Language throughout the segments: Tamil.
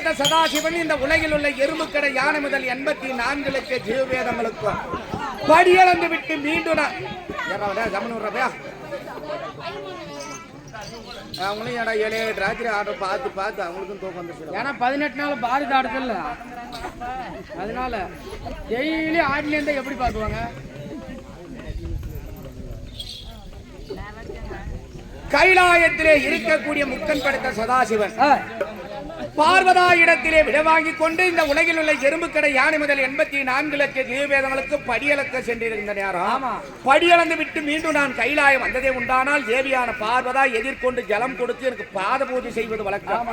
படைத்த சதாசிவன் இந்த உலகில் உள்ள எறும்புக்கடை யானை முதல் 84 லட்ச ஜீவவேதங்களுக்கும் படியளந்து விட்டு மீண்டும் அவங்களும் ஏடா 7 ராத்திரி ஆர்டர் பார்த்து அவங்களுக்கும் தூக்கம் வந்துச்சு. ஏன்னா 18 நாள் பாரதி ஆடுதல்ல, அதனால டெய்லி ஆடில இருந்தா எப்படி பார்க்குவாங்க? கைலாயத்திலே இருக்கக்கூடிய முக்கன் படைத்த சதாசிவன் பார்வதா இடத்திலே விட வாங்கி கொண்டு இந்த உலகில் உள்ள எறும்புக்கடை யானை முதல் 84 லட்ச ஜீவவேதங்களுக்கு படியளக்க சென்றிருந்த நேரம் படியளந்து விட்டு மீண்டும் நான் கைலாயம் வந்ததே உண்டானால் தேவியான பார்வதா எதிர்கொண்டு ஜலம் கொடுத்து எனக்கு பாத பூஜை செய்வது வழக்கம்.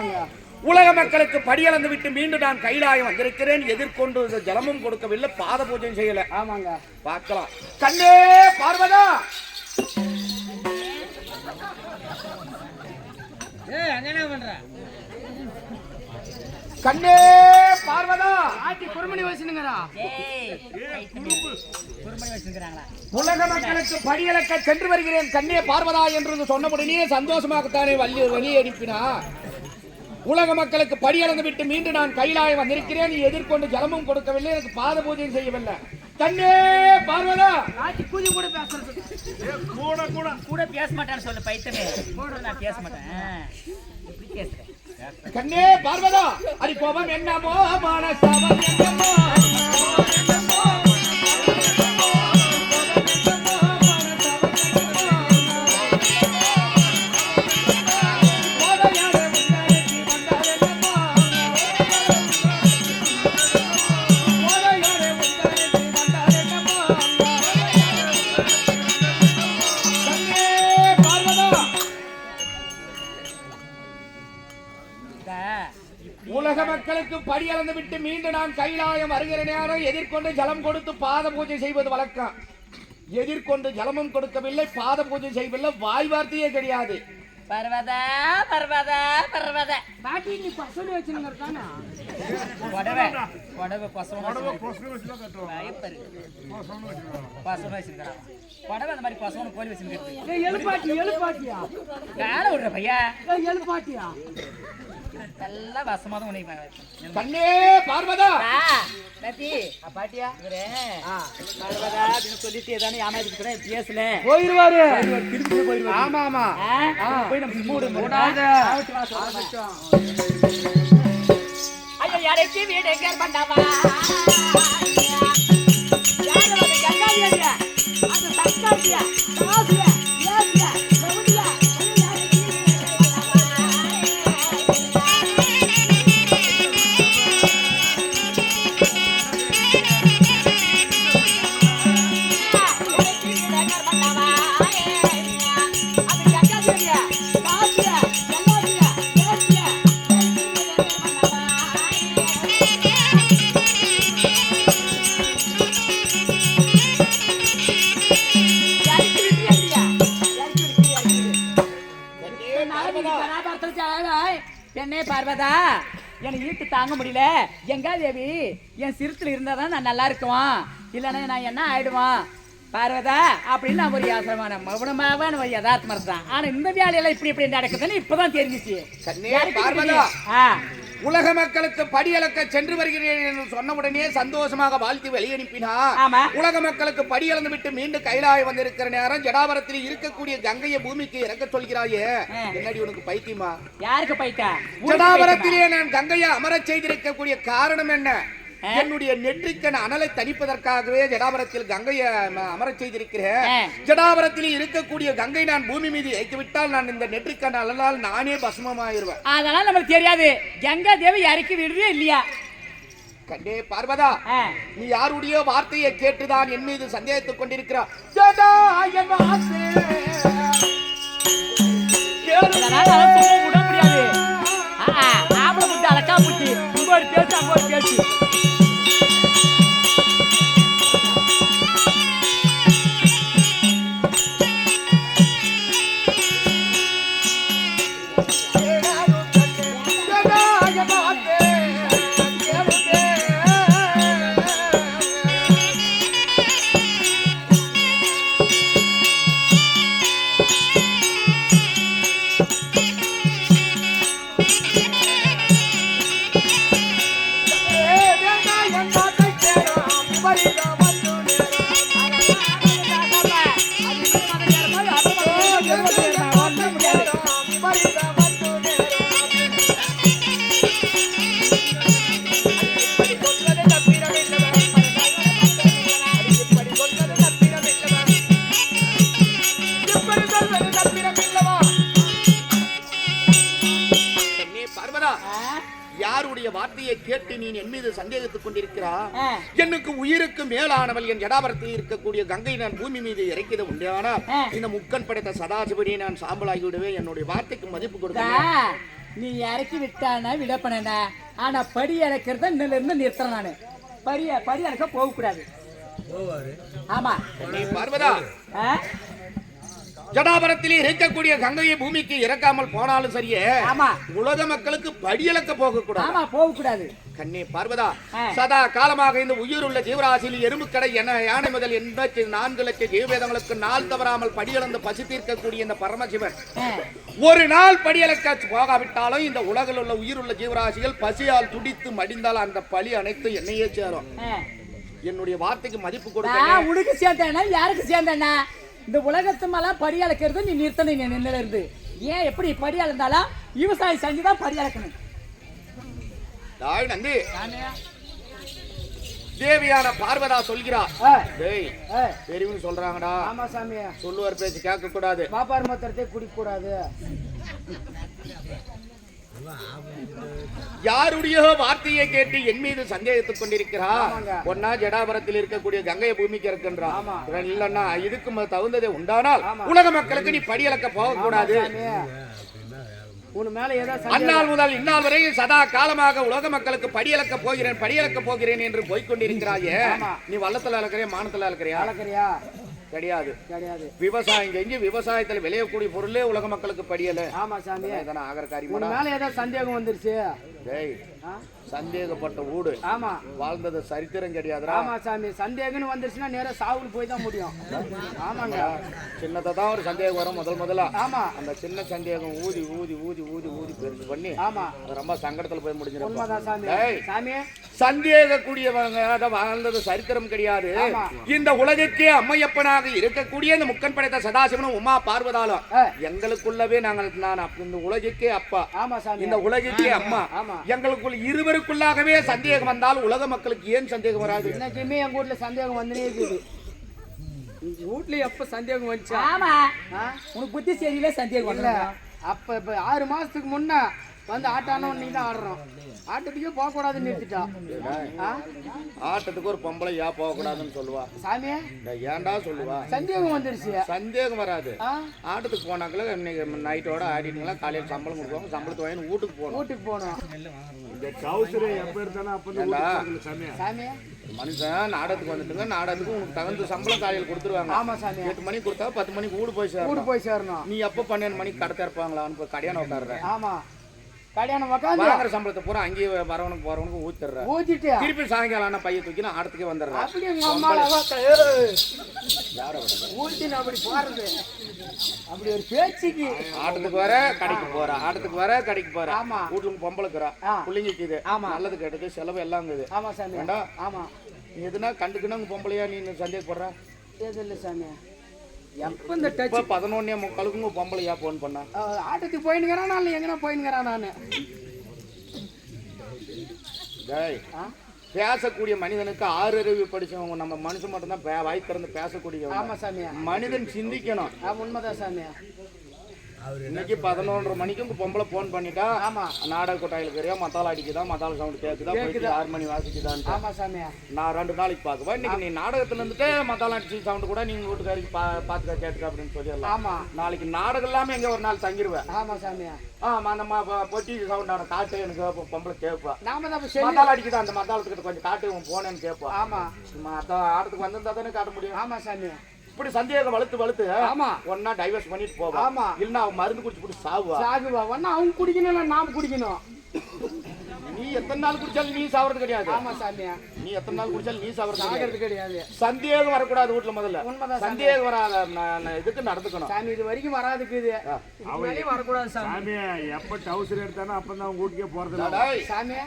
உலக மக்களுக்கு படியளந்து விட்டு மீண்டும் நான் கைலாயம் வந்திருக்கிறேன், எதிர்கொண்டு ஜலமும் கொடுக்கவில்லை, பாத பூஜை செய்யல. ஆமாங்க, பார்க்கலாம். கண்ணே பார்வதா, கண்ணே பார்வதா, குருமணி வச்சுங்கடா. உலக மக்களுக்கு படியளக்க சென்று வருகிறேன் கண்ணே பார்வதா என்று சொன்னபடியே சந்தோஷமாகத்தானே வெளியே அனுப்பினா. உலக மக்களுக்கு படியளந்து விட்டு மீண்டும் நான் கைலாயம் வந்திருக்கிறேன், நீ எதிர்கொண்டு ஜலமும் கொடுக்கவில்லை, எனக்கு பாத பூஜையும் செய்யவில்லை. கண்ணே பார்வதா, கூதி கூட பேசுறது கூட பேச மாட்டேன்னு சொல்லு பைத்தமே. நான் பேச மாட்டேன், இப்படி பேசுறேன். கண்ணே பார்வதா, அடி கோபம் என்னமோ மனசவம் என்னமோ உலக மக்களுக்கு படியளந்து விட்டு மீண்டும் நான் கைலாயம் வருகிற நேரம் எதிர்கொண்டு ஜலம் கொடுத்து பாத பூஜை செய்வது வழக்கம். எதிர்கொண்டு ஜலமும் கொடுக்கவில்லை, பாத பூஜை செய்யவில்லை, வாய் வார்த்தையே கிடையாது. பர்வதா பர்வதா பர்வதா பாட்டி நீ பசங்க வச்சுங்க இருக்கானா? வடவே வடவே பசங்க வச்சுங்க பயப்பரு பசங்க வச்சுங்க வடவே அந்த மாதிரி பசங்க கோலி வச்சுங்க. ஏய் எழுப்பாட்டியா கால விடுற பையா. ஏய் எழுப்பாட்டியா எல்லாம் வசமாதான் உன்னை கண்ணே பார்வதா, பாட்டி பாட்டியா இவரே பார்வதா அப்படின்னு சொல்லிட்டு ஏதானே ஏமாத்திட்டு பேசல போயிருவாரு, திருப்பி போயிருவாரு. ஆமா ஆமா போய் நம்ம மூடு ஐயோ யாரைக்கு வீடு கேர் பண்ணாவா என்னே பார்வதா, எனக்கு ஈட்டு தாங்க முடியல. எங்கா தேவி என் சிறுத்துல இருந்தாதான் நான் நல்லா இருக்குவான், இல்லைன்னா நான் என்ன ஆயிடுவான் பார்வதா அப்படின்னு நான் ஒரு யாசமான மௌனமாவான ஒரு யதார்த்தம் தான். ஆனா இந்த வேலையெல்லாம் இப்படி நடக்குதுன்னு இப்பதான் தெரிஞ்சிச்சு. உலக மக்களுக்கு படியளக்க சென்று வருகிறேன் என்று சொன்ன உடனே சந்தோஷமாக வாழ்த்து வெளியனுப்பினா. உலக மக்களுக்கு படியளந்து விட்டு மீண்டும் கைலாயம் வந்திருக்கிற நேரம் ஜடாபரத்தில் இருக்கக்கூடிய கங்கையை பூமிக்கு இறக்க சொல்கிறாயே, என்னடி உனக்கு பைத்தியமா? யாருக்கு பைத்தா? ஜடாபரத்திலே நான் கங்கையை அமரச் செய்திருக்கக்கூடிய காரணம் என்ன? என்னுடைய நெற்றிக்கண் அனலை தணிப்பதற்காகவே ஜடாபரத்தில் கங்கையை அமரச் செய்திருக்கிறேன். ஜடாபரத்தில் இருக்கக்கூடிய கங்கை நான் பூமி மீது வைத்து விட்டால் நான் இந்த நெற்றிக்கண் அனலால் நானே பஸ்மமாயிருவேன். அதெல்லாம் நமக்கு தெரியாது. கங்கா தேவி இறக்கி விடுறே இல்லையா? கண்டே பார்வதா, நீ யாருடைய வார்த்தையை கேட்டுதான் என் மீது சந்தேகத்துக் கொண்டிருக்கிறார். விட முடியாது. ஆம்பளை புத்தி அழகா புத்தி உங்களோட பேச்சு அங்கோட பேச்சு. யாருடைய வார்த்தையை கேட்டு நீ என் மீது சந்தேகித்துக் கொண்டிருக்கிறா? ஆ. எனக்கு உயிருக்கு மேலானவள் என் ஜடாபரத்தில் இருக்கக்கூடிய கங்கை நான் பூமி மீது இறக்கிட உண்டானால் ஆ. இந்த முக்கன் படைத்த சதாசிவனை நான் சாம்பலாகி விடுவேன். என்னுடைய வார்த்தைக்கு மதிப்பு கொடுக்க நீ இறக்கி விட்டானா விடப்பனா, ஆனா படி இறக்கிறத இன்னில இருந்து நிறுத்துறேன் நானு. படி இறக்க போக கூடாது. ஆமா நீ பார்வதா ஆ? ஜடாபரத்திலே இருக்கக்கூடிய கங்கையை பூமிக்கு இறக்காமல் போனாலும் சரியே, ஆமா உலக மக்களுக்கு படியளக்க போக கூடாது. ஆமா போக கூடாது. கண்ணே பார்வதா, ஆ. சதா காலமாக இந்த உயிருள்ள ஜீவராசியில் எறும்புக்கடை என யானை முதல் 84 லட்சம் ஜீவவேதங்களுக்கு நாள் தவறாமல் படியளந்து பசி தீர்க்கக்கூடிய இந்த பரமசிவன் ஆ. ஒரு நாள் படியளக்க போகாவிட்டாலும் இந்த உலகில் உள்ள உயிருள்ள ஜீவராசிகள் பசியால் துடித்து மடிந்தால் அந்த பழி அனைத்து என்னையே சேரும். ஆ. என்னுடைய வார்த்தைக்கு மதிப்பு நான் கொடுக்க உனக்கு சேர்ந்தேனா யாருக்கு சேர்ந்தேனா? இந்த உலகத்து மேல படி அளக்கிறது நீ நிறுத்தணும். நீ நின்னுல இருந்து ஏன் எப்படி படி அளந்தாலும் விவசாயம் செஞ்சுதான் படி அளக்கணும். தாய் நந்தி தேவியான பார்வதா சொல்கிறா, டேய் பெரியவங்க சொல்றாங்கடா, ஆமா சாமி, சொல்லுவார் பேச்சு கேட்க கூடாது, பாப்பார் மத்திரத்தை குடிக்க கூடாது. யாருடைய வார்த்தையை கேட்டு என் மீது சந்தேகித்துக் கொண்டிருக்கிறா? ஒன்னா ஜடாபரத்தில் இருக்கக்கூடிய கங்கையை பூமிக்கு இருக்கின்றா, இல்லன்னா இதுக்கு தகுந்ததை உண்டானால் உலக மக்களுக்கு நீ படியளக்க போக கூடாது. உன் மேல ஏதோ அந்நாள் முதல் இந்நாள் வரை சதா காலமாக உலக மக்களுக்கு படியளக்க போகிறேன் என்று போய்கொண்டிருக்கிறாயே, நீ வள்ளத்துல அளக்கிறியா மானத்துல அளக்கிறியா? கிடையாது. விவசாயம் செஞ்சு விவசாயத்துல விளையக்கூடிய பொருளே உலக மக்களுக்கு படியல. ஆமா சாமி, இதெல்லாம் ஆகிற காரியம். உன் மேல ஏதோ சந்தேகம் வந்துருச்சு. டேய் சந்தேகப்பட்ட ஊடு ஆமா வாழ்ந்தது சரித்திரம் கிடையாதுடா. ஆமா சாமி, சந்தேகம்னு வந்துருச்சுன்னா நேரா சாவுக்கு போய் தான் முடியும். ஆமாங்க, சின்னதை தான் ஒரு சந்தேகம் வரும் முதல்ல. ஆமா, அந்த சின்ன சந்தேகம் ஊதி ஊதி ஊதி ஊதி ஊதி பெருசு பண்ணி ஆமா அது ரொம்ப சங்கடத்துல போய் முடிஞ்சிடும். உண்மைதான் சாமி. சாமி சந்தேகக்கூடியவங்க அதை வாழ்ந்தது சரித்திரம் கிடையாது. இந்த உலகிற்கே அம்மையப்பனாக இருக்கக்கூடிய இந்த முக்கன் படைத்த சதாசிவனும் உமா பார்வதாலும் எங்களுக்குள்ளவே நான் இந்த உலகிற்கே அப்பா, ஆமா சாமி, இந்த உலகிற்கே அம்மா, எங்களுக்குள்ள இருவருக்குள்ளாகவே சந்தேகம் வந்தால் உலக மக்களுக்கு ஏன் சந்தேகம் வராது? இன்னைக்குமே எங்க வீட்டுல சந்தேகம் வந்துனே இருக்குது. வீட்டுல எப்ப சந்தேகம் வந்துச்சு? ஆமா உனக்கு புத்தி சரியில்லை சந்தேகம் இல்ல. அப்ப இப்ப 6 மாசத்துக்கு முன்ன வந்து ஆட்டானோம் நீ தான் ஆடுறோம். ஆட்டத்துக்கே போக கூடாதுன்னு நிறுத்திட்டான். ஆட்டத்துக்கு ஒரு பொம்பளை ஏன் போக கூடாதுன்னு சொல்லுவா சாமி? ஏன்டா சொல்லுவா? சந்தேகம் வந்துருச்சு. சந்தேகம் வராது. ஆட்டத்துக்கு போனாக்கல இன்னைக்கு நைட்டோட ஆடிட்டுங்களா, காலையில் சம்பளம் கொடுப்பாங்க, சம்பளத்தை வாங்கி வீட்டுக்கு போகணும். சாமி மனுஷன் நாடகத்துக்கு வந்துட்டுங்க, நாடகத்துக்கு உனக்கு தகுந்த சம்பளம் காலையில் கொடுத்துருவாங்க. ஆமா சாமி, 8 மணிக்கு கொடுத்தா 10 மணிக்கு வீடு போய் சேரணும். நீ எப்ப 12 மணிக்கு கடை திறப்பாங்களான்னு கடையான உட்காடுற. ஆமா, கல்யாணம் உட்காந்து வாங்குற சம்பளத்தை பூரா அங்கேயே வரவனுக்கு போறவனுக்கு ஊத்திட்டு திருப்பி சாயங்காலம் பைய தூக்கி நான் ஆடத்துக்கே வந்துடுறேன். அப்படி உங்க அம்மால அப்படி போறது அப்படி ஒரு பேச்சுக்கு ஆட்டத்துக்கு வர கடைக்கு போறா, ஆட்டத்துக்கு வர கடைக்கு போறா. ஆமா, வீட்டுல பொம்பளைக்குறா, பிள்ளைங்களுக்கு இது நல்லது கேட்டது செலவு எல்லாம் இருக்குது. ஆமா சாமி, வேண்டாம். ஆமா, நீ எதுனா கண்டுக்குன்னா உங்க பொம்பளையா நீ சந்தேகப்படுற? இல்ல சாமி, எப்ப இந்த டச் 11:45 உங்க பொம்பளையா போன் பண்ணா? ஆட்டத்துக்கு போயினுங்கிறான், நான் எங்கன்னா போயினுங்கிறான். நானு பேசக்கூடிய மனிதனுக்கு 6 அறிவு படிச்சவங்க நம்ம மனுஷன் மட்டும் தான் வாய் திறந்து பேசக்கூடிய. ஆமா சாமி, மனிதன் சிந்திக்கணும். உண்மைதான் சாமி. இன்னைக்கு 11:30 மணிக்கு உங்க பொம்பளை போன் பண்ணிட்டா, ஆமா நாடக கொட்டாயில இருக்கிறியா, மத்தால அடிக்குதா, மத்தால சவுண்ட் கேக்குதா, போயிட்டு 6 மணி வாசிக்குதான். ஆமா சாமி, நான் 2 நாளைக்கு பாக்குவேன். இன்னைக்கு நீ நாடகத்துல இருந்துட்டு மத்தால அடிச்சு சவுண்ட் கூட நீங்க வீட்டுக்காரிக்கு பாத்துக்க கேட்டுக்க அப்படின்னு சொல்லி. ஆமா, நாளைக்கு நாடகம் இல்லாம எங்க ஒரு நாள் தங்கிருவேன். ஆமா சாமி, நம்ம பொட்டி சவுண்ட் ஆன காட்டு எனக்கு பொம்பளை கேட்பா. நாம தான் மத்தால அடிக்குதா, அந்த மத்தாளத்துக்கிட்ட கொஞ்சம் காட்டு போனேன்னு கேட்பா. ஆமா, ஆட்டத்துக்கு வந்திருந்தா தானே காட்ட முடியும். ஆமா சாமி, இப்படி சந்தேகம் வளர்த்து ஆமா ஒன்னா டைவர்ஸ் பண்ணிட்டு போவா. ஆமா, இல்லன்னா அவன் மருந்து குடிச்சு சாவுவா. ஒன்னா அவங்க குடிக்கணும், நாம குடிக்கணும். நீ எத்தனை நாள் குடிச்சாலும் நீ சாவறது கிடையாது. ஆமா சாமி, நீ எத்தனை நாள் குடிச்சாலும் நீ சாவறது கிடையாது. சந்தேகம் வரக்கூடாது வீட்டுல. முதல்ல சந்தேகம் வராத இதுக்கு நடந்துக்கணும் சாமி. இது வரைக்கும் வராதுக்கு இது வரக்கூடாது சாமி. எப்ப டவுசர் எடுத்தானோ அப்பதான் அவங்க வீட்டுக்கே போறது சாமி.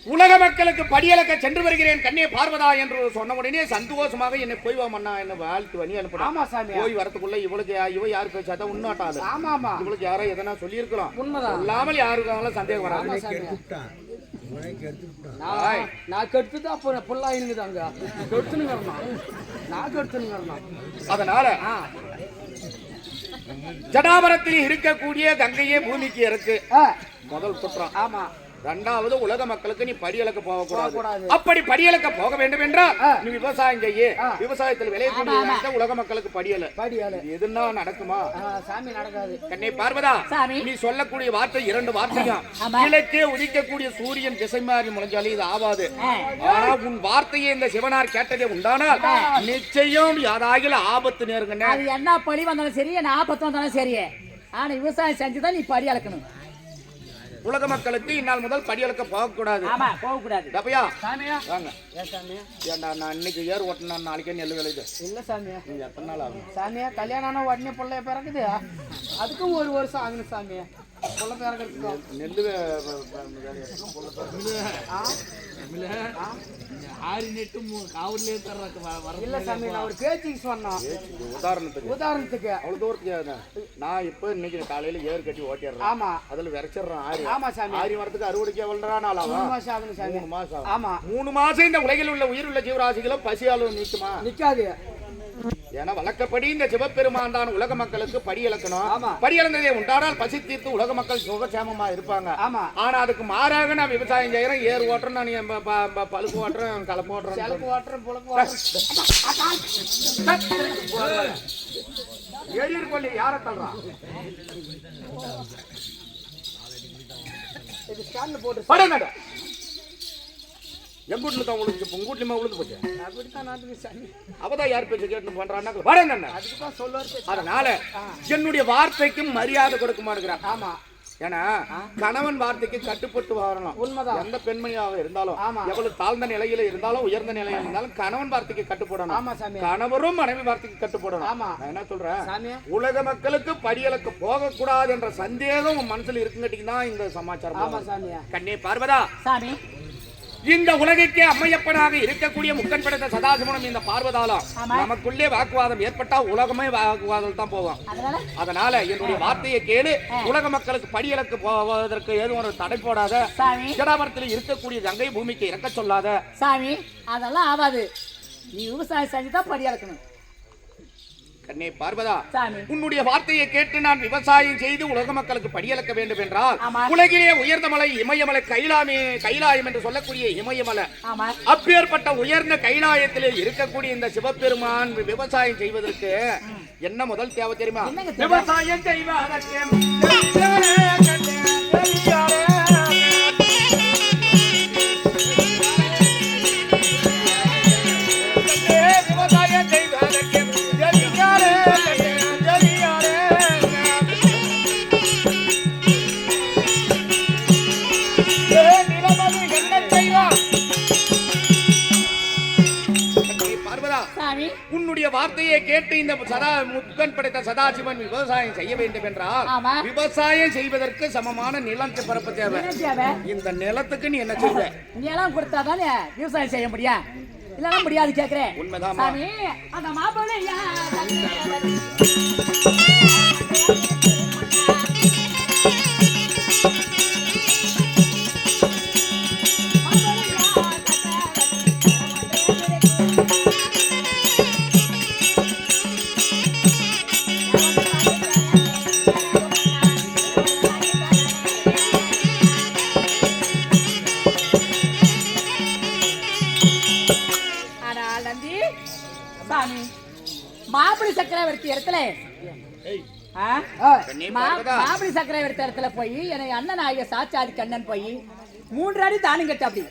உலக மக்களுக்கு படியலக்க சென்று வருகிறேன் கண்ணே பார்வதா என்று சொன்ன உடனே சந்தோஷமாக என்னை போய் வாமண்ணா என்ன வாழ்த்து வணி அனுப்பினா. ஆமா சாமி, போய் வரத்துக்குள்ள இவளுக்கு இவ யாரு பேசாதான் உண்ணாட்டாது. ஆமா ஆமா, இவளுக்கு யாரோ எதனா சொல்லி இருக்கலாம். உண்மைதான். இல்லாமல் யாருக்காலும் சந்தேகம் வராது. நான் கெடுத்துதான் அப்ப புல்லா இருக்குதாங்க கெடுத்துனுங்க, நான் கெடுத்துனுங்க. அதனால ஜடாபரத்தில் இருக்கக்கூடிய கங்கையே பூமிக்கு இருக்கு முதல் குற்றம். ஆமா, ரெண்டாவது உலக மக்களுக்கு நீ படியலுக்கு போகக்கூடாது. போகக்கூடாது. அப்படி படியலுக்கு போக வேண்டும் என்றால் நீ விவசாயம் செய்ய. விவசாயத்தில் விளையக்கூடிய உலக மக்களுக்கு படியல எதுனா நடக்குமா? சாமி நடக்காது. கண்ணே பார்வதா, சாமி. நீ சொல்லக்கூடிய வார்த்தை 2 வார்த்தையும் கிழக்கே உதிக்கக்கூடிய சூரியன் திசை மாறி முளைஞ்சாலும் இது ஆகாது. ஆனா உன் வார்த்தையை இந்த சிவனார் கேட்டதே உண்டானால் நிச்சயம் யாராகில ஆபத்து நேருங்க. அது என்ன பழி வந்தாலும் சரி, என்ன ஆபத்து வந்தாலும் சரி, ஆனா விவசாயம் செஞ்சுதான் நீ படி அளக்கணும். உலக மக்களுக்கு இந்நாள் முதல் படியலுக்கு போகக்கூடாது. ஆமா, போகக்கூடாது. தப்பையா சாமியா வாங்க. ஏன் சாமியா? ஏன்டா நான் இன்னைக்கு ஏர் ஓட்டினா நாளைக்கே நெல் விளையுது. இல்ல சாமியா, நீ எத்தனை நாள் ஆகும்? சாமியா கல்யாணம் ஆன உடனே பிள்ளை பிறக்குது, அதுக்கும் 1 வருஷம் ஆகணும் சாமியா. பிள்ளை பிறக்கிறதுக்கும் நெல் இல்ல சாமி, நான் ஒரு பேச்சுக்கு சொன்னோம். உதாரணத்துக்கு அவ்வளவு தூரத்துக்கு நான் இப்ப இன்னைக்கு காலையில ஏர் கட்டி ஓட்டிடுறேன். ஆமா, அதுல விரைச்சிடுறேன். ஆமா சாமி. ஆரி வரத்துக்கு அறுவடைக்கு எவ்வளவு நாள் ஆகும்? 3 மாசம் ஆகணும் சாமி. 3 மாசம். ஆமா, 3 மாசம் இந்த உலகில் உள்ள உயிருள்ள ஜீவராசிகளும் பசியாலும் நிற்குமா? நிக்காது. ஏன்னா வழக்கப்படி இந்த சிவபெருமான் தான் உலக மக்களுக்கு படி இழக்கணும். ஆமா. படி இழந்ததே உண்டானால் பசி தீர்த்து உலக மக்கள் சுகசேமமா இருப்பாங்க. ஆமா. ஆனா அதுக்கு மாறாக நான் விவசாயம் செய்யறேன், ஏர் ஓட்டுறேன், நான் பழுப்பு ஓட்டுறேன், கலப்பு ஓட்டுறேன், செலப்பு ஓட்டுறேன், புழப்பு ஓட்டுறேன். ஏரியர் கொல்லி யார தள்ளுறான்? இது ஸ்டாண்ட்ல போட்டு படங்கட எங்கூட்ல தான் உழுது, உங்கூட்லயுமா உழுது போச்சு. அப்படித்தான் நாட்டுக்கு சாமி. அவதான் யார் பேச்சு கேட்டு பண்றான்னா படங்க. அதுக்குதான் சொல்லுவாரு. அதனால என்னுடைய வார்த்தைக்கும் மரியாதை கொடுக்க மாட்டேங்கிறான். ஆமா, ஏன்னா கணவன் வார்த்தைக்கு கட்டுப்பட்டு வரணும். உண்மைதான். எந்த பெண்மணியாக இருந்தாலும், ஆமா. எவ்வளவு தாழ்ந்த நிலையில இருந்தாலும் உயர்ந்த நிலையில இருந்தாலும் கணவன் வார்த்தைக்கு கட்டுப்படணும். ஆமா சாமி. கணவரும் மனைவி வார்த்தைக்கு கட்டுப்படணும். ஆமா. நான் என்ன சொல்றேன், சாமி, உலக மக்களுக்கு படியலுக்கு போக கூடாது என்ற சந்தேகம் உன் மனசுல இருக்குங்கட்டிக்கு தான் இந்த சமாச்சாரம். ஆமா சாமியா. கண்ணே பார்வதா, சாமி, இந்த உலகிற்கே அம்மையப்பனாக இருக்கக்கூடிய முக்கன் படைத்த சதாசிவனும் இந்த பார்வதாலும் ஆமா. நமக்குள்ளே வாக்குவாதம் ஏற்பட்டா உலகமே வாக்குவாதம் தான் போவோம். அதனால என்னுடைய வார்த்தையை கேளு. உலக மக்களுக்கு படியலுக்கு போவதற்கு ஏதும் ஒரு தடை போடாத. சாமி, ஜடாபரத்தில் இருக்கக்கூடிய கங்கை பூமிக்கு இறக்க சொல்லாத. சாமி, அதெல்லாம் ஆகாது. நீ விவசாயம் செஞ்சுதான் படி அளக்கணும். கண்ணே பார்வதா, சாமி, உன்னுடைய வார்த்தையை கேட்டு நான் விவசாயம் செய்து உலக மக்களுக்கு படியளக்க வேண்டும் என்றால் ஆமா. உலகிலே உயர்ந்த மலை இமயமலை, கைலாயம் என்று சொல்லக்கூடிய இமயமலை, ஆமா, அப்பேற்பட்ட உயர்ந்த கைலாயத்திலே இருக்கக்கூடிய இந்த சிவபெருமான் விவசாயம் செய்வதற்கு என்ன முதல் தேவை தெரியுமா? என்னங்க தேவை? விவசாயம் செய்வதற்கு விவசாயம் செய்வதற்கு உன்னுடைய வார்த்தையை கேட்டு இந்த முக்கன் படைத்த சதாசிவன் விவசாயம் செய்ய வேண்டும் என்றால் ஆமா. விவசாயம் செய்வதற்கு சமமான நிலத்து பரப்பு தேவை. என்ன தேவை? இந்த நிலத்துக்கு நீ என்ன செய்வ? நிலம் கொடுத்தாதானே விவசாயம் செய்ய முடியும், இல்லன்னா முடியாது கேக்குறேன். உண்மைதான் சாமி, அந்த மாப்பிள்ளையா சாமி, மாப்பிள்ளை சக்கரவர்த்தி இடத்துல மாப்பிள்ளை சக்கரவர்த்தி இடத்துல போய் என்னை அண்ணன் ஆகிய சாச்சாதி கண்ணன் போய் 3 அடி தானம் கட்ட அப்படி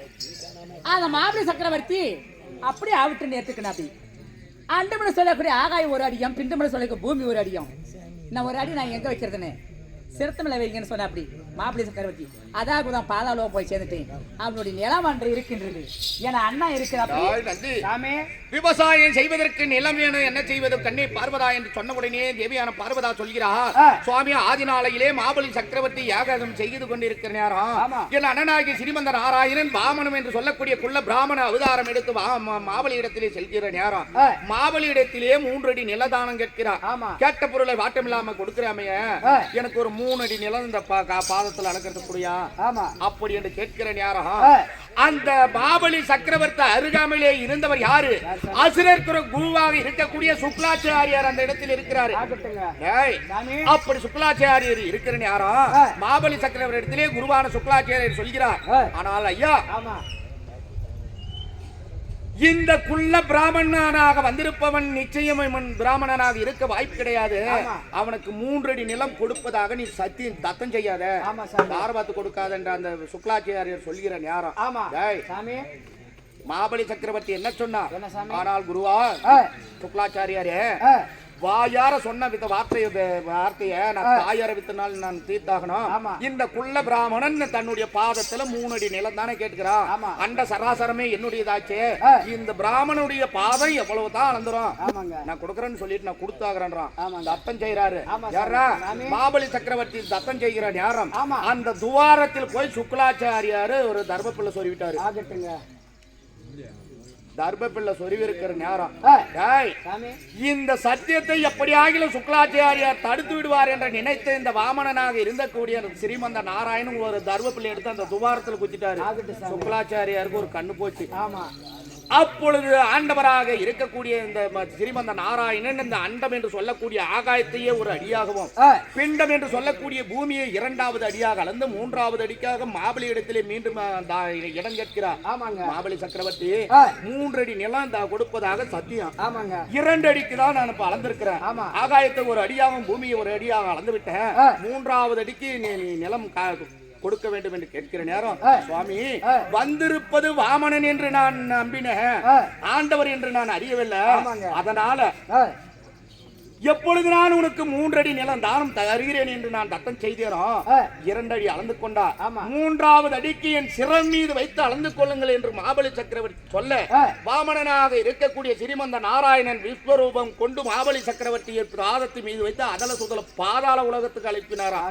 அந்த மாப்பிள்ளை சக்கரவர்த்தி அப்படியே ஆவிட்டு நேர்த்துக்கணும். அப்படி அண்டமனை சொல்லக்கூடிய ஆகாயம் 1 அடியும், பிண்டமனை சொல்லக்கூடிய பூமி 1 அடியும். நான் 1 அடி நான் எங்க வைக்கிறதுன்னு சிறுத்தமலை வைங்கன்னு சொன்ன. அப்படி மாப்பிள்ளை சக்கரவர்த்தி அதாக தான் பாதாளம் போய் சேர்ந்துட்டேன். அவனுடைய நிலம் ஒன்று இருக்கின்றது, என அண்ணா இருக்கிறாமே. விவசாயம் செய்வதற்கு நிலம் வேணும், என்ன செய்வது? கண்ணே பார்வதா என்று சொன்ன உடனே தேவியான பார்வதா சொல்கிறார், சுவாமி ஆதிநாளையிலே மாபலி சக்கரவர்த்தி யாகம் செய்து கொண்டிருக்கிற நேரம் என் அண்ணனாகிய ஸ்ரீமந்த நாராயணன் பாமனம் என்று சொல்லக்கூடிய குள்ள பிராமண அவதாரம் எடுத்து மாபலி இடத்திலே செல்கிற நேரம் மாபலி இடத்திலே 3 அடி நிலதானம் கேட்கிறார். கேட்ட பொருளை வாட்டமில்லாம கொடுக்கிறாமைய எனக்கு ஒரு 3 அடி நிலம் இந்த பாதத்துல அளக்கிறதுக்குடியா ஆமா அப்படி என்று கேட்கிற நேரம் அந்த பாபலி சக்கரவர்த்தி அருகாமையிலே இருந்தவர் யாரு? அசுரர் குருவாக இருக்கக்கூடிய சுக்லாச்சாரியார் அந்த இடத்தில் இருக்கிறாரு. அப்படி சுக்லாச்சாரியர் இருக்கிற நேரம் பாபலி சக்கரவர்த்தி இடத்திலே குருவான சுக்லாச்சாரியர் சொல்கிறார், ஆனால் ஐயா இந்த குள்ள பிராமணனாக வந்திருப்பவன் நிச்சயம் பிராமணனாக இருக்க வாய்ப்பு கிடையாது. அவனுக்கு 3 அடி நிலம் கொடுப்பதாக நீ சத்தியம் தத்தம் செய்யாத, தாரபாத்து கொடுக்காத என்ற அந்த சுக்லாச்சாரியர் சொல்கிற நேரம் மாபலி சக்கரவர்த்தி என்ன சொன்னார்? ஆனால் குருவா சுக்லாச்சாரியாரே வாயார சொன்ன வார்த்தைய நான் தாயார வித்தனால் நான் தீர்த்தாகணும். இந்த குள்ள பிராமணன் தன்னுடைய பாதத்துல 3 அடி நிலம் தானே கேட்கிறான். அண்ட சராசரமே என்னுடையதாச்சே. இந்த பிராமணனுடைய பாதம் எவ்வளவுதான் அளந்துரும் நான் கொடுக்கறேன்னு சொல்லிட்டு நான் கொடுத்தாகிறேன்றான். தத்தம் செய்யறாரு யாரா? மாபலி சக்கரவர்த்தி தத்தம் செய்கிற நேரம் அந்த துவாரத்தில் போய் சுக்லாச்சாரியாரு ஒரு தர்மப்பிள்ளை சொல்லிவிட்டாரு. தர்மப்பிள்ளை சொருவி இருக்கிற நேரம் இந்த சத்தியத்தை எப்படியாகிலும் சுக்லாச்சாரியார் தடுத்து விடுவார் என்று நினைத்த இந்த வாமனனாக இருந்தக்கூடிய ஸ்ரீமந்த நாராயணன் ஒரு தர்மப்பிள்ளை எடுத்து அந்த துவாரத்தில் குத்திட்டாரு. சுக்லாச்சாரியாருக்கு ஒரு கண்ணு போச்சு. அப்பொழுது ஆண்டவராக இருக்கக்கூடிய இந்த ஸ்ரீமந்த நாராயணன் இந்த அண்டம் என்று சொல்லக்கூடிய ஆகாயத்தையே ஒரு அடியாகவும் பிண்டம் என்று சொல்லக்கூடிய பூமியை 2வது அடியாக அளந்து 3வது அடிக்காக மாபலி இடத்திலே மீண்டும் இடம் கேட்கிறார். மாபலி சக்கரவர்த்தி 3 அடி நிலம் கொடுப்பதாக சத்தியம். 2 அடிக்கு தான் நான் இப்ப அளந்திருக்கிறேன். ஆகாயத்தை ஒரு அடியாகவும் பூமியை ஒரு அடியாக அளந்து விட்டேன். 3வது அடிக்கு நீ நிலம் கொடுக்க வேண்டும் என்று கேட்கிற நேரம் சுவாமி வந்திருப்பது வாமனன் என்று நான் நம்பினேன், ஆண்டவர் என்று நான் அறியவில்லை. அதனால எப்பொழுது நான் உனக்கு 3 அடி நிலம் தானம் தருகிறேன் என்று நான் தத்தம் செய்தேனோ 2 அடி அளந்து கொண்டார். 3வது அடிக்கு என் சிரம் மீது வைத்து அளந்து கொள்ளுங்கள் என்று மாபலி சக்கரவர்த்தி சொல்ல வாமனனாக இருக்கக்கூடிய ஸ்ரீமந்த நாராயணன் விஸ்வரூபம் கொண்டு மாபலி சக்கரவர்த்தியை பாதத்து மீது வைத்து அதல சுதல பாதாள உலகத்துக்கு அழைப்பினாரா.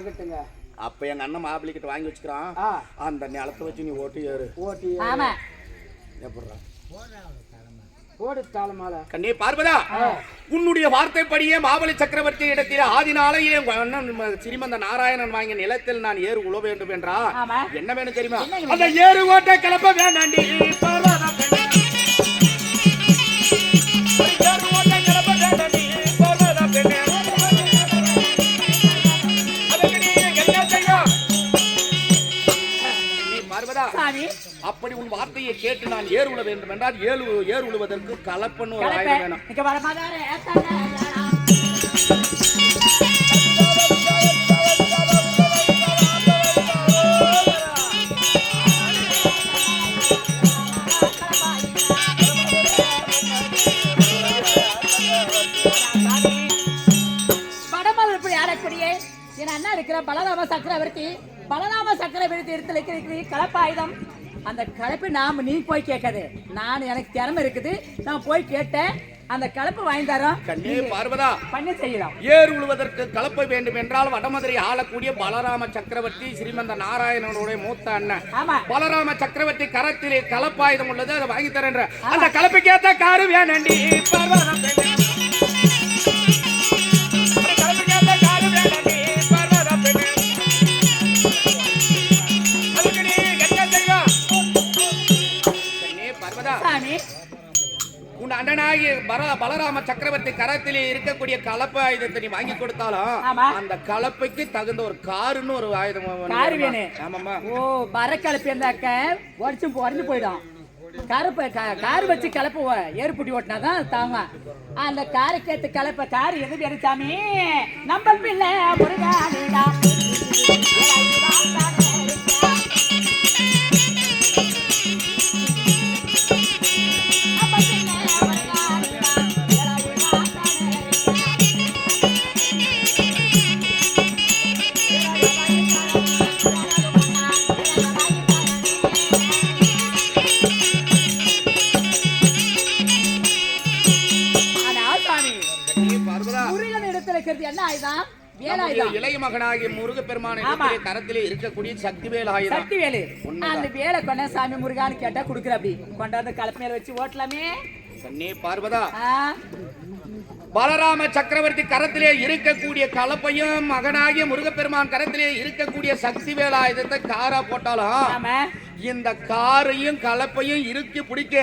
அப்ப எங்க அண்ணன் மாப்பிள்ளை கிட்ட வாங்கி வச்சுக்கிறான். அந்த நிலத்தை வச்சு நீ ஓட்டி ஏறு. கண்ணே பார்வதா, உன்னுடைய வார்த்தைப்படியே மாபலி சக்கரவர்த்தி இடத்தில் ஆதினாலையே ஸ்ரீமந்த நாராயணன் வாங்கிய நிலத்தில் நான் ஏறு உழ வேண்டும் என்றா என்ன வேணும் தெரியுமா? அந்த ஏறு ஓட்ட கிளப்ப வேண்டாண்டி அப்படி உன் வார்த்தையை கேட்டு நான் ஏறு உழ வேண்டும் என்றால் ஏறு உழுவதற்கு கலப்பன்னு ஒரு ஆயுதம் வேணும். வடமதுரை ஆடக்கூடிய என் அண்ணா இருக்கிற பலராம சக்கரவர்த்தி இடத்துல கலப்பாயுதம். அந்த கலப்பு நீ போய் கேட்காது, நான் எனக்கு திறமை இருக்குது, நான் போய் கேட்டேன். அந்த கலப்பு வாங்கி தரோம். கண்ணே பார்வதா, பண்ணி செய்யலாம். ஏறு உழுவதற்கு கலப்பை வேண்டும் என்றால் வடமதுரை ஆளக்கூடிய பலராம சக்கரவர்த்தி ஸ்ரீமந்த நாராயணனுடைய மூத்த அண்ணன் பலராம சக்கரவர்த்தி கரத்திலே கலப்பாயுதம் உள்ளது, அதை வாங்கி தரேன். அந்த கலப்புக்கு ஏத்த காரு வேணண்டி பார்வதா. உன் அண்ணனாகி பலராம சக்கரவர்த்தி கரத்திலே இருக்கக்கூடிய கலப்பு ஆயுதத்தை நீ வாங்கி கொடுத்தாலும் அந்த கலப்பைக்கு தகுந்த ஒரு காருன்னு ஒரு ஆயுதம் வேணும். ஓ பர கலப்பு இருந்தாக்க உடஞ்சு போயிடும். காரு வச்சு கலப்பு ஏற்புட்டி ஓட்டினாதான் தாங்க. அந்த காருக்கு ஏற்ற கலப்ப காரு எது வேணும் சாமி? நம்ம பிள்ளை முருகானிடா இளைய மகனாகிய முருகப்பெருமான் கரத்திலே இருக்கக்கூடிய சக்தி வேல் ஆயுதம். சக்தி வேலு அந்த வேலை கொண்ட சாமி முருகான்னு கேட்டா குடுக்குற. அப்படி கொண்டாந்து கலப்பு மேல வச்சு ஓட்டலாமே. கண்ணே பார்வதா, பலராம சக்கரவர்த்தி கரத்திலே இருக்கக்கூடிய கலப்பையும் மகனாகிய முருகப்பெருமான் கரத்திலே இருக்கக்கூடிய சக்தி வேலாயுதத்தை காரா போட்டாலும் ஆமா இந்த காரையும் கலப்பையும் இறுக்கி பிடிக்க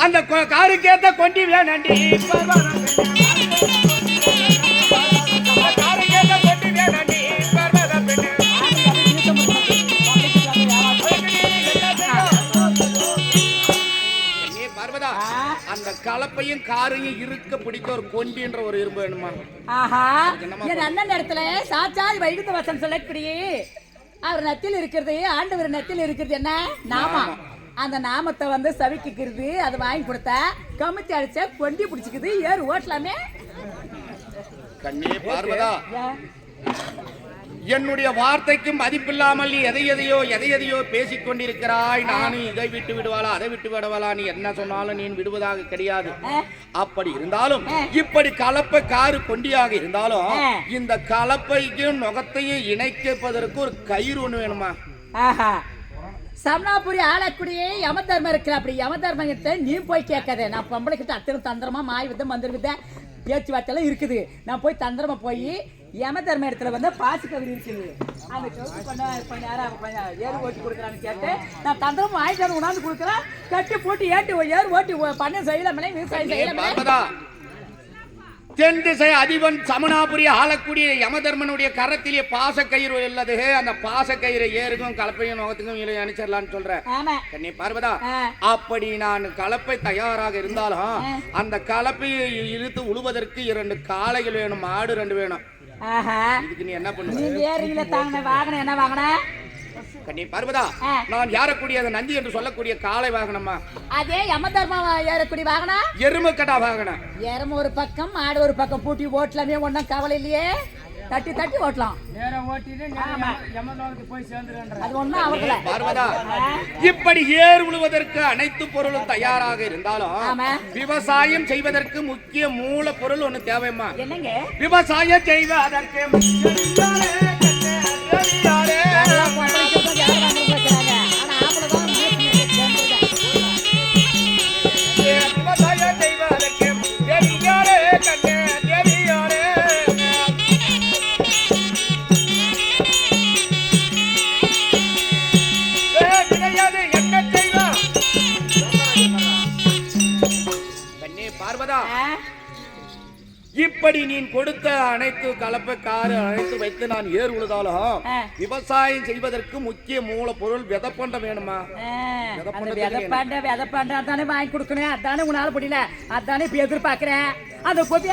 அந்த காருக்கேத்த கொண்டி வேணண்டி அந்த கலப்பையும் காரையும் இருக்க பிடிக்க ஒரு கொண்டின்ற ஒரு இரும்பு வேணுமா? ஆஹா என் அண்ணன் இடத்துல சாட்சாத் வைகுந்த வசம் சொல்லக்கூடிய அவர் நத்தில் இருக்கிறது ஆண்டவர் நத்தில் இருக்கிறது என்ன நாமம். அந்த நாமத்தை வந்து சவிக்கிறது அது வாங்கி கொடுத்தா கமித்தி அடிச்ச கொண்டி பிடிச்சிக்குது ஏறு ஓட்டலாமே. கண்ணே பார்வதா, என்னுடைய வார்த்தைக்கு மதிப்பில்லாமல் நீ எதையதையோ பேசிக் கொண்டிருக்கிறாய். நானும் இதை விட்டு விடுவாளா அதை விட்டு விடுவாளா நீ என்ன சொன்னாலும் நீ விடுவதாக கிடையாது. அப்படி இருந்தாலும் இப்படி கலப்பை காரு கொண்டியாக இருந்தாலும் இந்த கலப்பைக்கும் நுகத்தையும் இணைப்பதற்கு ஒரு கயிறு ஒண்ணு வேணுமா? ஆஹா சம்னாபுரி ஆளக்கூடிய யம தர்மம் இருக்கிற அப்படி யம தர்மத்தை நீ போய் கேட்காத. நான் பொம்பளை கிட்ட அத்தனை தந்திரமா மாய் வித்த மந்திர வித்த பேச்சுவார்த்தைலாம் இருக்குது. நான் போய் தந்திரமா போய் யம தர்ம இடத்துல வந்து பாசி கவிதை இருக்குது அந்த கொஞ்ச நேரம் ஏறு ஓட்டி கொடுக்குறான்னு கேட்டு நான் தந்திரமா வாங்கிட்டு உணர்ந்து கொடுக்குறேன். கட்டி போட்டு ஏறு ஓட்டி பண்ண செய்யலாமே விவசாயம் செய்யலாமே. தென் திசை அதிபன் சமனாபுரி ஆளக்கூடிய யமதர்மனுடைய கரத்திலே பாச கயிறு உள்ளது. அந்த பாச கயிறு ஏறுக்கும் கலப்பையும் நோகத்துக்கும் அனுப்பிச்சிடலான்னு சொல்றேன். கண்ணி பார்வதா, அப்படி நான் கலப்பை தயாராக இருந்தாலும் அந்த கலப்பையை இழுத்து உழுவதற்கு 2 காளைகள் வேணும், மாடு 2 வேணும். இதுக்கு நீ என்ன பண்ணுவ? என்ன வாங்கின கண்ணி பார்வதா, நான் ஏறக்கூடிய நந்தி என்று சொல்லக்கூடிய காளை வாகனமா? அதே யம தர்மம் ஏறக்கூடிய வாகனம் எருமை கடா வாகனம். எருமை ஒரு பக்கம் மாடு ஒரு பக்கம் பூட்டி ஓட்டலாமே, ஒன்னும் கவலை இல்லையே. தட்டி தட்டி ஓட்டலாம். இப்படி ஏர் உழுவதற்கு அனைத்து பொருளும் தயாராக இருந்தாலும் விவசாயம் செய்வதற்கு முக்கிய மூல பொருள் ஒண்ணு தேவைமா? என்னங்க? விவசாயம் செய்வதற்கு இப்படி நீ கொடுத்த அனைத்து கலப்பக்காரு அனைத்து வைத்து நான் ஏர் உழுதாலும் விவசாயம் செய்வதற்கு முக்கிய மூல பொருள் விதப்பண்ட வேணுமா? விதப்பண்ட அதானே வாங்கி கொடுக்கணும். அதானே உன்னால முடியல, அதானே இப்ப எதிர்பார்க்கிறேன். அந்த கொப்பி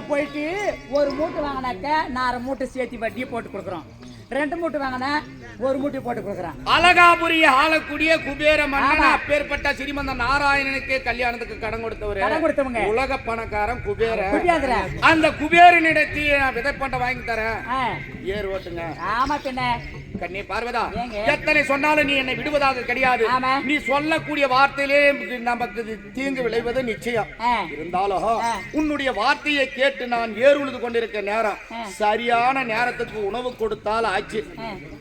போயிட்டு ஒரு மூட்டை வாங்கினாக்க 4 மூட்டை சேர்த்து வட்டி போட்டு கொடுக்குறோம். 2 மூட்டை வாங்கினா 1 மூட்டை போட்டு கொடுக்குறான். அழகாபுரி ஆளக்கூடிய குபேர மன்னன் அப்பேற்பட்ட ஸ்ரீமந்த நாராயணனுக்கு கல்யாணத்துக்கு கடன் கொடுத்தவங்க உலக பணக்காரன் குபேர. அந்த குபேரனிடத்தில் விதைப்பண்ட வாங்கி தரேன், ஏர் ஓட்டுங்க. ஆமா பின்ன கண்ணே பார்வதா, எத்தனை சொன்னாலும் நீ என்னை விடுவதாக கிடையாது. நீ சொல்லக்கூடிய வார்த்தையிலே நமக்கு தீங்கு விளைவது நிச்சயம். இருந்தாலும் உன்னுடைய வார்த்தையை கேட்டு நான் ஏர் உழுது கொண்டிருக்க நேரம் சரியான நேரத்துக்கு உணவு கொடுத்தால் ஆச்சு.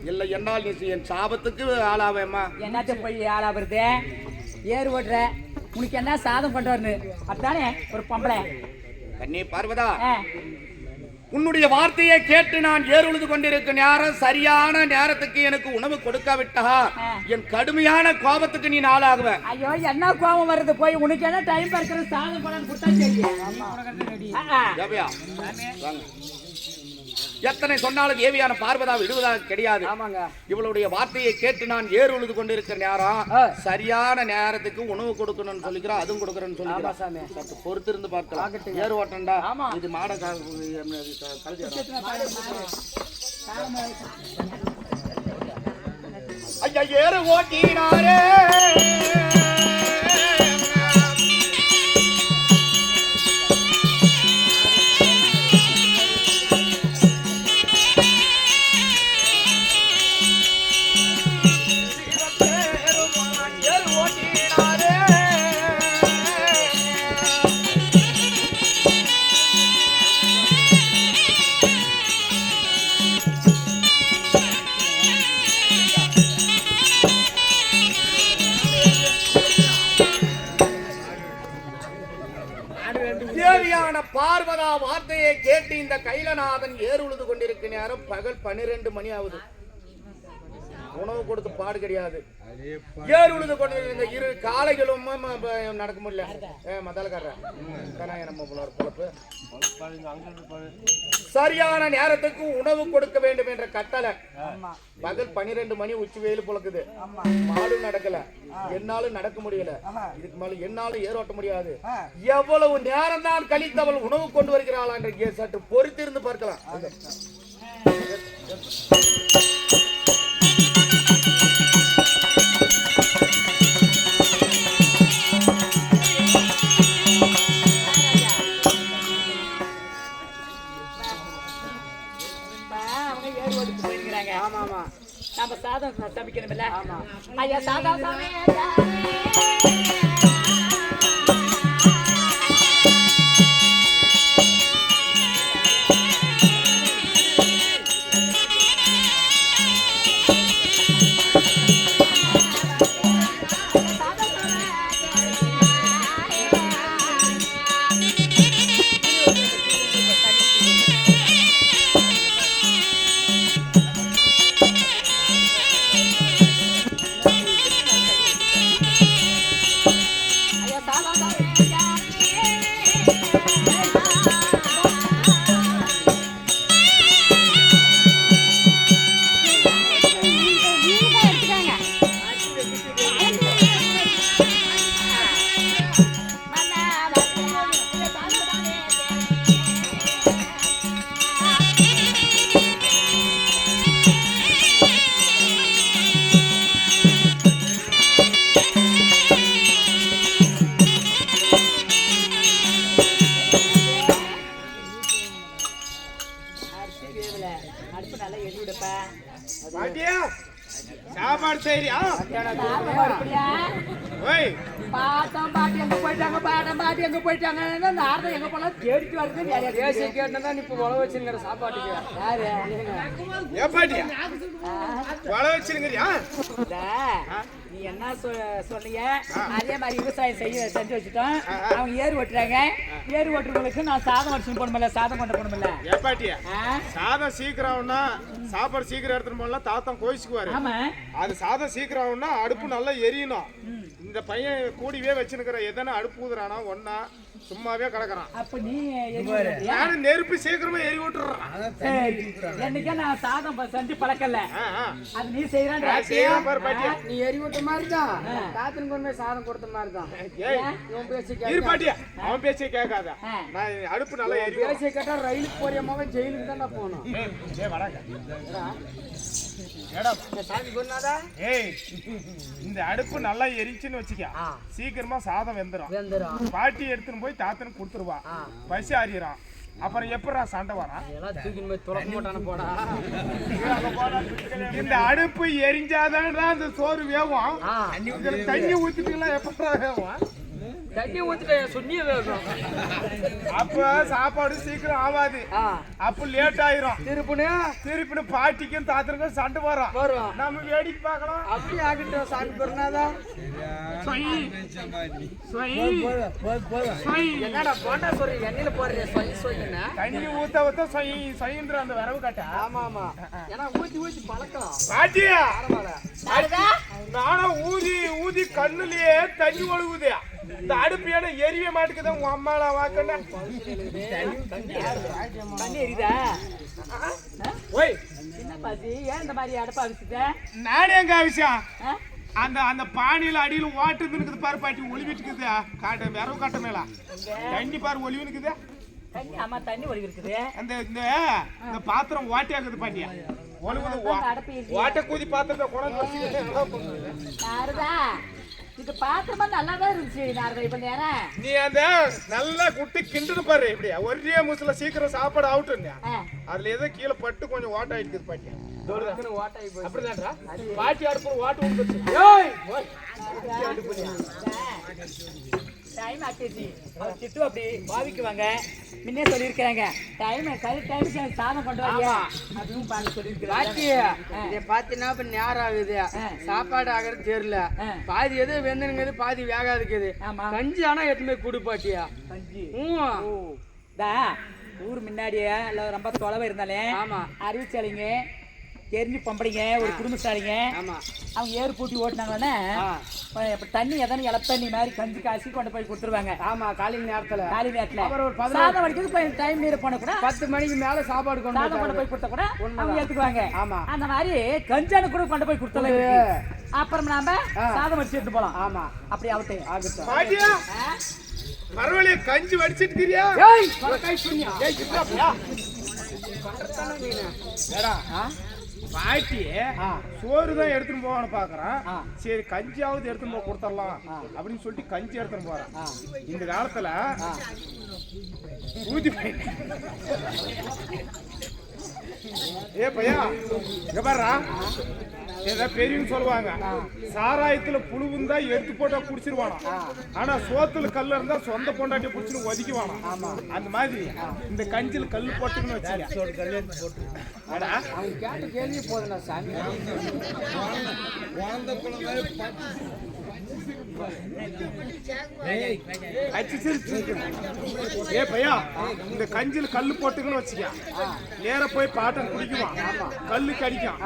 இல்லை என்னால் நீ என் சாபத்துக்கு ஆளாவேமா? என்னத்த போய் ஆளாவது? ஏர் ஓட்டுற உனக்கு என்ன சாதம் கொண்டு அப்படித்தானே ஒரு பொம்பளை. கண்ணே பார்வதா, உன்னுடைய வார்த்தையை கேட்டு நான் ஏர் உழுது கொண்டிருக்கும் நேரம் சரியான நேரத்துக்கு எனக்கு உணவு கொடுக்காவிட்டா என் கடுமையான கோபத்துக்கு நீ ஆளாகுவ. ஐயோ என்ன கோபம் வருது? போய் உனக்கு என்ன டைம் பார்க்கறது? சாதம் பழம் கொடுத்தா சரி. எத்தனை சொன்னாலும் தேவியான பார்வதா விடுவதாக கிடையாது. இவளுடைய வார்த்தையை கேட்டு நான் ஏர் உழுது கொண்டிருக்கிற நேரம் சரியான நேரத்துக்கு உணவு கொடுக்கணும்னு சொல்லிக்கிறோம், அதுவும் கொடுக்கறேன்னு சொல்லிக்கிறோம். சற்று பொறுத்து இருந்து பார்க்கலாம். ஏர் ஓட்டண்டா இது மாட ஐயா ஏறு ஓட்டினாரே கேட்டு இந்த கைலநாதன் ஏர் உழுது கொண்டிருக்க நேரம் பகல் 12 மணி ஆகுது. உணவு கொடுத்து பாடு கிடையாது. ஏர் உழுது கொண்டிருந்த இரு காளைகளும் நடக்க முடியல. மதாலக்காரன் நம்ம பொழப்பு சரியான நேரத்துக்கு உணவு கொடுக்க வேண்டும் என்ற கட்டளை. பகல் 12 மணி உச்சி வெயில் பொழக்குது. மாடு நடக்கல, என்னாலும் நடக்க முடியல. இதுக்கு மேல என்னாலும் ஏரோட்ட முடியாது. எவ்வளவு நேரம் தான் கழித்தவள் உணவு கொண்டு வருகிறாளா என்று சற்று பொறுத்திருந்து பார்க்கலாம். நம்ம சாதம் சமைக்கணும்ல. ஐயா சாதம் சாப்பாடு சரியா? பாட்டம் பாட்டி எங்க போயிட்டாங்க, பாட்டம் பாட்டி எங்க போயிட்டாங்க, அந்த ஆர்டர் எங்க போனா தேடிட்டு வருது. பேசி கேட்டா இப்ப உழவு வச்சிருக்கிற சாப்பாட்டுக்கு யாரு ஏப்பாட்டியா வள வச்சிருக்கிறியா? நீ என்ன சொன்னீங்க அதே மாதிரி விவசாயம் செஞ்சு வச்சுட்டோம். அவங்க ஏறு ஓட்டுறாங்க. ஏறு ஓட்டுறவங்களுக்கு நான் சாதம் வச்சுன்னு போகணுமில்ல, சாதம் கொண்டு போகணுமில்ல. ஏப்பாட்டியா சாதம் சீக்கிரம்னா சாப்பாடு சீக்கிரம் எடுத்துட்டு போகலாம். தாத்தம் கோயிச்சுக்குவாரு. ஆமா, அது சாதம் சீக்கிரம்னா அடுப்பு நல்லா எரியணும். இந்த பையன் கூடிவே வச்சுருக்கிற எதனா அடுப்பு ஊதுறானா ஒன்னா சும்மாவே கிடக்குறான். அப்ப நீ நானும் நெருப்பு சீக்கிரமா எரி விட்டுறான். என்னைக்கே நான் சாதம் செஞ்சு பழக்கல. அது நீ செய்யறான். நீ எரி விட்ட மாதிரி தான் தாத்தன் கொண்டு போய் சாதம் கொடுத்த மாதிரி தான். பாட்டியா அவன் பேச்சே கேட்காத. நான் அடுப்பு நல்லா எரி பேச்சை கேட்டா ரயிலுக்கு போறியமாவே ஜெயிலுக்கு தான் நான் போகணும். இந்த அடுப்பு நல்லா எரிச்சுன்னு வச்சுக்க, சீக்கிரமா சாதம் வெந்துரும். பாட்டி எடுத்துன்னு போய் தாத்தனுக்கு கொடுத்துருவா. பசி அறியறான். அப்புறம் எப்படா சண்டை வரான்? இந்த அடுப்பு எரிஞ்சாதான் இந்த சோறு வேகும். தண்ணி ஊத்திட்டுலாம் எப்படா வேகும்? தண்ணி ஊத்திட்ட சொன்னியே வேகும். அப்ப சாப்பாடு சீக்கிரம் ஆகாது. அப்ப லேட் ஆயிரும். திருப்பினு பாட்டிக்கும் தாத்தனுக்கும் சண்டை வரும். நம்ம வேடிக்கை பார்க்கலாம். அப்படி ஆகிட்டோம். சாமி பெருனாதான் என்னடா போட்டா சொல்லி எண்ணெயில போடுறேன். தண்ணி ஊத்த ஊத்த சொயின்ற அந்த வரவு கட்ட. ஆமா ஆமா, ஏன்னா ஊத்தி ஊத்தி பழக்கலாம். பாட்டியா நானும் ஊதி ஊதி கண்ணுலயே தண்ணி ஒழுகுதே. இந்த அடுப்பு ஏன்னா எரிய மாட்டேங்குது. உங்க அம்மால வாக்கண்ணா தண்ணி எரியுதா? ஓய் என்ன பாத்தி ஏன் இந்த மாதிரி அடுப்பா வச்சுட்ட? நானே எங்க விஷயம் அந்த அந்த பானையில அடியில வாட்டு இருக்குது பாரு பாட்டி. ஒளிவிட்டு இருக்குது. காட்ட விரவு காட்ட மேல தண்ணி பாரு ஒளிவு இருக்குது. தண்ணி ஆமா தண்ணி ஒளிவு இருக்குது. அந்த இந்த பாத்திரம் வாட்டி ஆகுது பாட்டியா. வாட்ட கூதி பாத்திரத்தை குழந்தை இது பாத்திரமா நல்லாதான் இருந்துச்சு. இப்ப நேரம் நீ அந்த நல்லா குட்டி கிண்டுன்னு பாரு. இப்படியா ஒரே முசுல சீக்கிரம் சாப்பாடு அவுட்டு. அதுல ஏதோ கீழே பட்டு கொஞ்சம் வாட்ட ஆயிடுது பாட்டியா. அப்படிதான்டா பாட்டி அடுப்பு வாட்டு வந்துருச்சு. டைம் ஆச்சு. அவர் திட்டு அப்படி பாவிக்குவாங்க. முன்னே சொல்லியிருக்கிறாங்க டைம் டைம் சாதம் கொண்டு வாங்க அதுவும் பார்த்து சொல்லியிருக்கிறாங்க. பாத்தீங்கன்னா இப்ப நேரம் ஆகுது. சாப்பாடு ஆகிறது தெரியல. பாதி எது வெந்தனுங்குது, பாதி வேகாதுக்குது. கஞ்சி ஆனா எதுவுமே குடு பாட்டியா. கஞ்சி ஊர் முன்னாடியே இல்ல ரொம்ப தொலைவா இருந்தாலே ஆமா அறிவிச்சாலிங்க தெரிஞ்சு பம்படிங்க ஒரு குடும்பஸ்தாலிங்க ஆமா அவங்க ஏறு பூட்டி ஓட்டினாங்கன்னா இப்ப தண்ணி எதனா இல தண்ணி மாதிரி கஞ்சி காசி கொண்டு போய் கொடுத்துருவாங்க ஆமா காலையில் நேரத்துல காலி நேரத்துல அப்புறம் ஒரு 10 சாதம் வடிக்கிறது டைம் மீற போன கூட 10 மணிக்கு மேல சாப்பாடு சாதம் கொண்டு போய் கொடுத்தா கூட அவங்க ஏத்துக்குவாங்க ஆமா அந்த மாதிரி கஞ்சான கூட கொண்டு போய் கொடுத்தலாம் அப்புறம் நாம சாதம் வடிச்சு எடுத்து போலாம் ஆமா அப்படி ஆகட்டும் ஆகட்டும் பாட்டியா பரவாயில்லையே கஞ்சி வடிச்சிட்டு கிரியா ஏய் கை சுனியா ஏய் இப்படியா பண்றதானே நீனு ஏடா பாட்டி சோறு தான் எடுத்துட்டு போவான்னு பாக்குறான் சரி கஞ்சியாவது எடுத்துட்டு போய் கொடுத்துடலாம் அப்படின்னு சொல்லிட்டு கஞ்சி எடுத்துட்டு போறான் இந்த காலத்துல ஊதி ஏ பையா இங்க பாருடா ஏதோ பெரியவங்க சொல்லுவாங்க சாராயத்துல புழுவுந்தா எடுத்து போட்டா குடிச்சிருவானா ஆனா சோத்துல கல்லு இருந்தா சொந்த பொண்டாட்டி குடிச்சுன்னு ஒதுக்கிவானா அந்த மாதிரி இந்த கஞ்சில கல்லு போட்டுன்னு வச்சுக்க அவங்க கேட்ட கேள்வி போதுண்ணா சாமி ஏ பையா இந்த கஞ்சில கல்லு போட்டுக்குன்னு வச்சுக்க நேர போய் பாட்டம் குடிக்குவான் கல்லு கடிக்கும்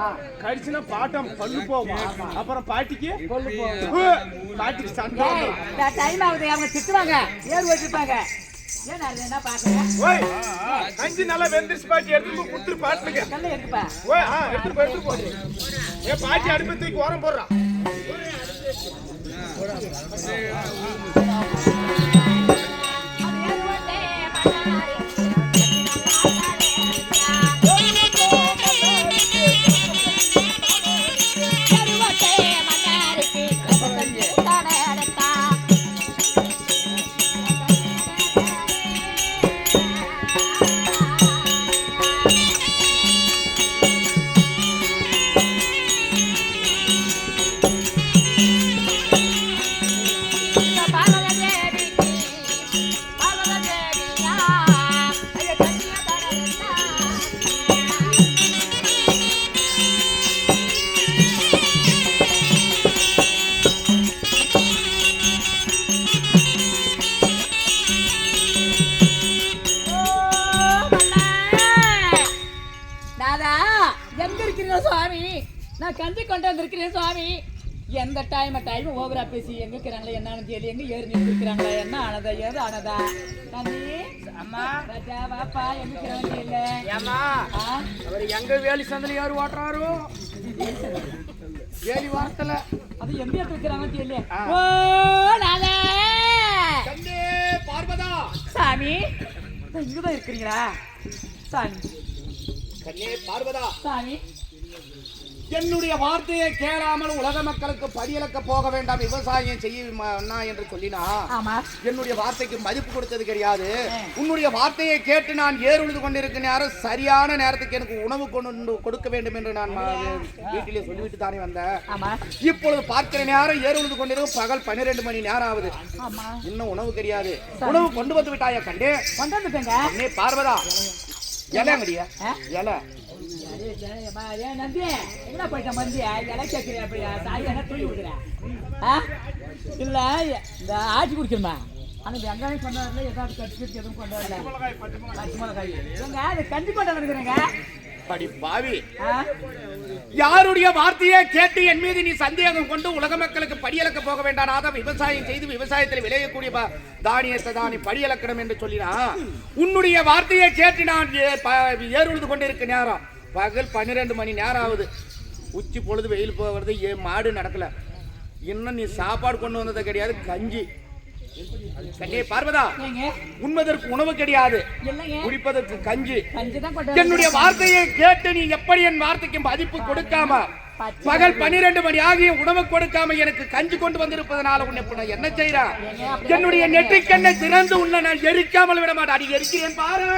கடிச்சுன்னா பாட்டம் பல்லு போகும் அப்புறம் பாட்டிக்கு பாட்டிக்கு சண்டை டைம் ஆகுது அவங்க திட்டுவாங்க ஏறு வச்சிருப்பாங்க ஏன் என்ன பாக்குறேன் கஞ்சி நல்லா வெந்துருச்சு பாட்டி எடுத்து போய் குடுத்துரு பாட்டுக்கு கல்ல எடுத்துப்பா எடுத்து போடு ஏ பாட்டி அடுப்பு தூக்கி உரம் போடுறான் சுவாமி நான் கஞ்சி கொண்டு வந்திருக்கிறேன் சுவாமி எந்த டைம் ஓவரா பேசி எங்க இருக்கிறாங்களா என்னன்னு தெரியல எங்க ஏறி நிற்கிறாங்களா என்ன ஆனதா ஏது ஆனதா நந்தி அம்மா ராஜா பாப்பா எங்க இருக்கிறாங்க தெரியல ஏமா அவர் எங்க வேலி சந்தில யாரு ஓட்டுறாரு வேலி வார்த்தல அது எங்க இருக்கிறாங்க தெரியல ஓ நானே கண்ணே பார்வதா சாமி இங்கதான் இருக்கிறீங்களா சாமி கண்ணே பார்வதா சாமி என்னுடைய வார்த்தையை கேளாமல் உலக மக்களுக்கு படியலக்க போக வேண்டாம் விவசாயம் செய்ய என்று சொல்லினா என்னுடைய வார்த்தைக்கு மதிப்பு கொடுத்தது கிடையாது. உன்னுடைய வார்த்தையை கேட்டு நான் ஏறுழுது கொண்டிருக்கிறேன். சரியான நேரத்துக்கு எனக்கு உணவு கொண்டு கொடுக்க வேண்டும் என்று நான் வீட்டிலே சொல்லிவிட்டு தானே வந்தேன். இப்பொழுது பார்க்கிற நேரம் ஏறுழுது கொண்டிருக்கும் பகல் 12 மணி நேரம் ஆகுது. இன்னும் உணவு கிடையாது. உணவு கொண்டு வந்து விட்டாயா கண்டே? கொண்டு வந்துட்டேங்க. பார்வதா இலைங்கடியா இலை நந்தி என்ன போயிட்ட மந்தி இலை கேட்கிறேன் அப்படியா சாய் என்ன தூக்கி விடுறேன் இல்ல இந்த ஆட்சி குடிக்கணுமா ஆனா வெங்காயம் கொண்டு வரல ஏதாவது கட்டி எதுவும் கொண்டு வரல பச்சை மிளகாய் இவங்க அது கஞ்சி கொண்டு வந்துருக்குறேங்க. படி பாவி, யாருடைய வார்த்தையை கேட்டு என் மீது நீ சந்தேகம் கொண்டு உலக மக்களுக்கு படியலக்க போக வேண்டாம், விவசாயம் செய்து விவசாயத்தில் விளையக்கூடிய தானியத்தை தானே படியலக்கணும் என்று சொல்லினா உன்னுடைய வார்த்தையை கேட்டு நான் ஏறுழுது கொண்டிருக்க நேரம் பகல் 12 மணி நேரம் ஆகுது. உச்சி பொழுது வெயில் போகிறது, மாடு நடக்கல. இன்னும் நீ சாப்பாடு கொண்டு வந்தது கிடையாது, கஞ்சி. கண்ணே பார்வதா, உண்பதற்கு உணவு கிடையாது, குடிப்பதற்கு கஞ்சி. என்னுடைய வார்த்தையை கேட்டு நீ எப்படி என் வார்த்தைக்கு மதிப்பு கொடுக்காம பகல் 12 மணி ஆகிய உணவு கொடுக்காம எனக்கு கஞ்சி கொண்டு வந்திருப்பதனால உன்னை என்ன செய்யறா? என்னுடைய நெற்றிக்கண்ணை திறந்து உன்னை நான் எரிக்காமல் விட மாட்டேன். அடி எரிக்கிறேன் பாரு.